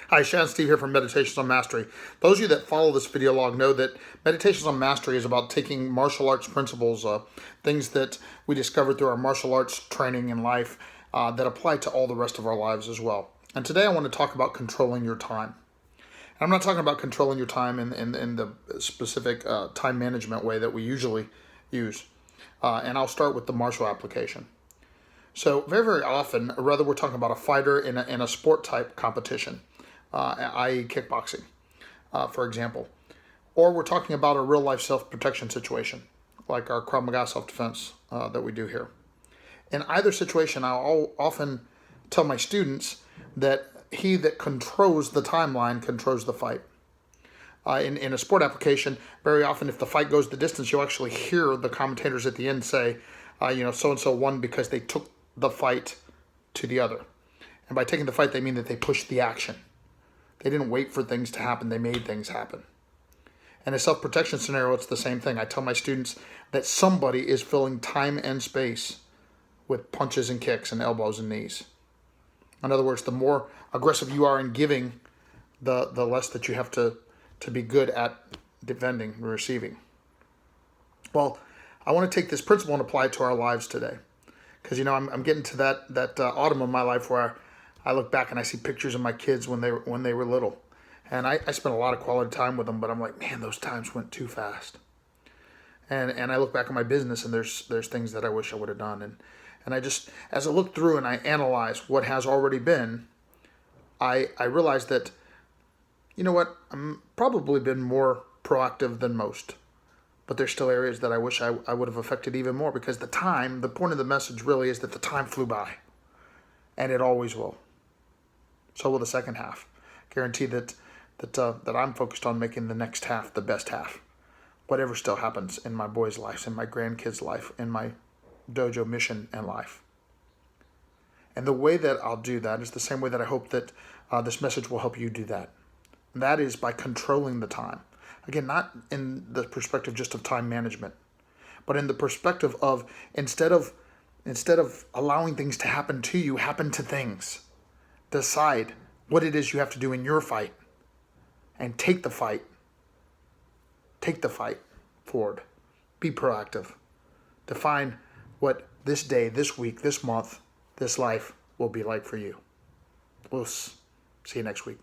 Hi, Shan Steve here from Meditations on Mastery. Those of you that follow this video log know that Meditations on Mastery is about taking martial arts principles, things that we discovered through our martial arts training in life that apply to all the rest of our lives as well. And today I want to talk about controlling your time. And I'm not talking about controlling your time in the specific time management way that we usually use. And I'll start with the martial application. So very, very often, whether we're talking about a fighter in a sport type competition, i.e. kickboxing, for example, or we're talking about a real life self-protection situation, like our Krav Maga self-defense that we do here. In either situation, I'll often tell my students that he that controls the timeline controls the fight. In a sport application, very often if the fight goes the distance, you'll actually hear the commentators at the end say, so-and-so won because they took the fight to the other. And by taking the fight, they mean that they pushed the action. They didn't wait for things to happen. They made things happen. In a self-protection scenario, it's the same thing. I tell my students that somebody is filling time and space with punches and kicks and elbows and knees. In other words, the more aggressive you are in giving, the less that you have to be good at defending and receiving. Well, I want to take this principle and apply it to our lives today. Because, I'm getting to that autumn of my life where I look back and I see pictures of my kids when they were little. And I spent a lot of quality time with them, but I'm like, man, those times went too fast. And I look back at my business and there's things that I wish I would have done. And I just, as I look through and I analyze what has already been, I realize that, I'm probably been more proactive than most. But there's still areas that I wish I would have affected even more, because the point of the message really is that the time flew by. And it always will. So will the second half. Guarantee that I'm focused on making the next half the best half. Whatever still happens in my boys' lives, in my grandkids' life, in my dojo mission and life. And the way that I'll do that is the same way that I hope that this message will help you do that. And that is by controlling the time. Again, not in the perspective just of time management, but in the perspective of instead of allowing things to happen to you, happen to things. Decide what it is you have to do in your fight and take the fight. Take the fight forward. Be proactive. Define what this day, this week, this month, this life will be like for you. We'll see you next week.